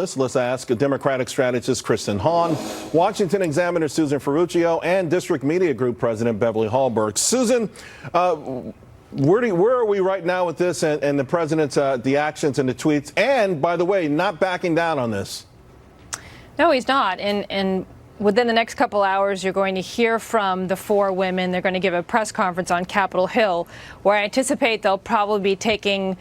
Let's ask Democratic strategist Kristen Hahn, Washington Examiner Susan Ferruccio, and District Media Group President Beverly Hallberg. Susan, where are we right now with this and the president's the actions and the tweets? And by the way, not backing down on this. No, he's not. And within the next couple hours, you're going to hear from the four women. They're going to give a press conference on Capitol Hill, where I anticipate they'll probably be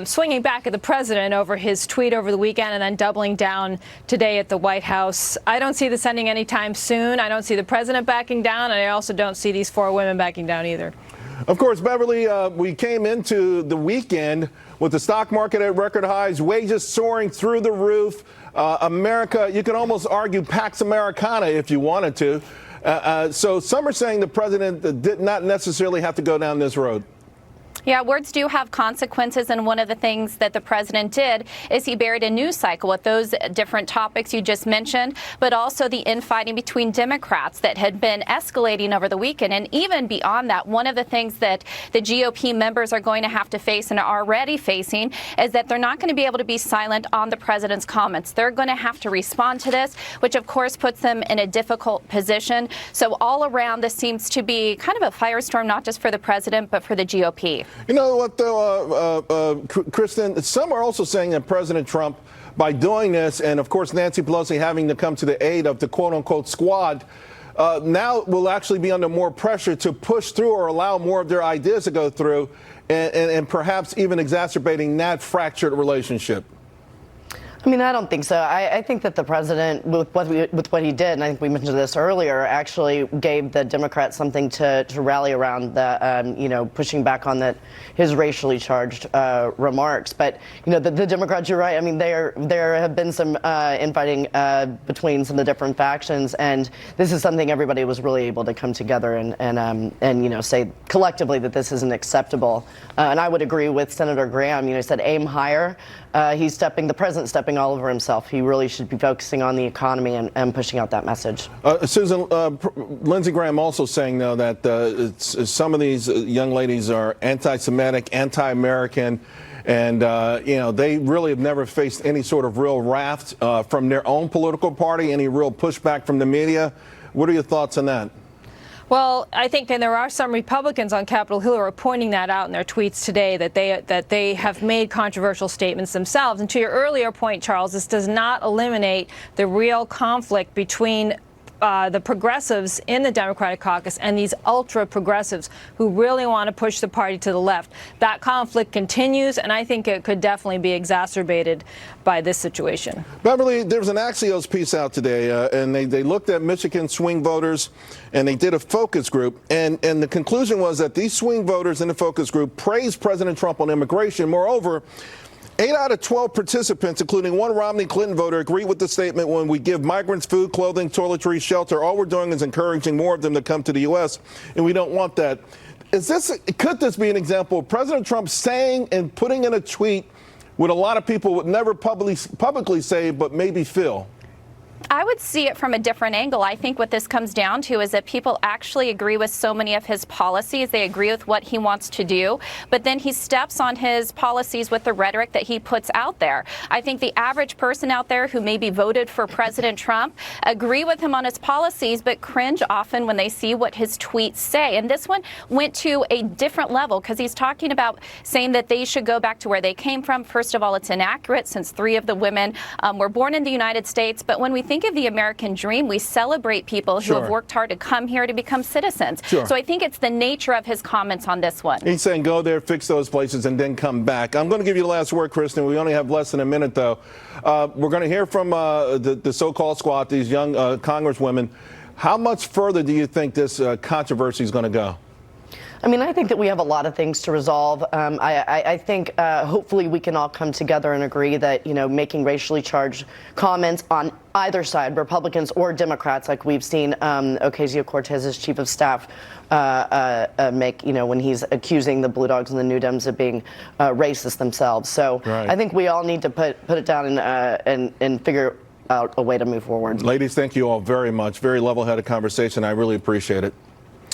swinging back at the president over his tweet over the weekend and then doubling down today at the White House. I don't see this ending anytime soon. I don't see the president backing down, and I also don't see these four women backing down either. Of course, Beverly, we came into the weekend with the stock market at record highs, wages soaring through the roof. America, you could almost argue Pax Americana if you wanted to. So some are saying the president did not necessarily have to go down this road. Yeah, words do have consequences, and one of the things that the president did is he buried a news cycle with those different topics you just mentioned, but also the infighting between Democrats that had been escalating over the weekend. And even beyond that, one of the things that the GOP members are going to have to face and are already facing is that they're not going to be able to be silent on the president's comments. They're going to have to respond to this, which of course puts them in a difficult position. So all around, this seems to be kind of a firestorm, not just for the president, but for the GOP. You know what, though, Kristen, some are also saying that President Trump, by doing this, and of course Nancy Pelosi having to come to the aid of the quote-unquote squad, now will actually be under more pressure to push through or allow more of their ideas to go through, and perhaps even exacerbating that fractured relationship. I mean, I don't think so. I think that the president, with what he did, and I think we mentioned this earlier, actually gave the Democrats something to rally around, pushing back on his racially charged remarks. But, the Democrats, you're right. I mean, there have been some infighting between some of the different factions, and this is something everybody was really able to come together and say collectively that this isn't acceptable. And I would agree with Senator Graham. He said aim higher. The president's stepping all over himself. He really should be focusing on the economy and pushing out that message. Susan, Lindsey Graham also saying, though, that some of these young ladies are anti-Semitic, anti-American, and, they really have never faced any sort of real wrath from their own political party, any real pushback from the media. What are your thoughts on that? Well, I think that there are some Republicans on Capitol Hill who are pointing that out in their tweets today, that they have made controversial statements themselves. And to your earlier point, Charles, this does not eliminate the real conflict between the progressives in the Democratic caucus and these ultra progressives who really want to push the party to the left. That conflict continues, and I think it could definitely be exacerbated by this situation. Beverly, there's an Axios piece out today, and they looked at Michigan swing voters, and they did a focus group, and the conclusion was that these swing voters in the focus group praised President Trump on immigration. Moreover, 8 out of 12 participants, including one Romney Clinton voter, agree with the statement: when we give migrants food, clothing, toiletries, shelter, all we're doing is encouraging more of them to come to the U.S., and we don't want that. Could this be an example of President Trump saying and putting in a tweet what a lot of people would never publicly say, but maybe feel? I would see it from a different angle. I think what this comes down to is that people actually agree with so many of his policies. They agree with what he wants to do, but then he steps on his policies with the rhetoric that he puts out there. I think the average person out there who maybe voted for President Trump agree with him on his policies, but cringe often when they see what his tweets say. And this one went to a different level because he's talking about saying that they should go back to where they came from. First of all, it's inaccurate since 3 of the women were born in the United States. But when we think of the American dream, we celebrate people who have worked hard to come here to become citizens. So I think it's the nature of his comments on this one. He's saying go there, fix those places, and then come back. I'm going to give you the last word, Kristen. We only have less than a minute, though. We're going to hear from the so-called squad, these young congresswomen. How much further do you think this controversy is going to go? I mean, I think that we have a lot of things to resolve. I think hopefully we can all come together and agree that, making racially charged comments on either side, Republicans or Democrats, like we've seen Ocasio-Cortez's chief of staff make, when he's accusing the Blue Dogs and the New Dems of being racist themselves. So I think we all need to put it down and figure out a way to move forward. Ladies, thank you all very much. Very level-headed conversation. I really appreciate it.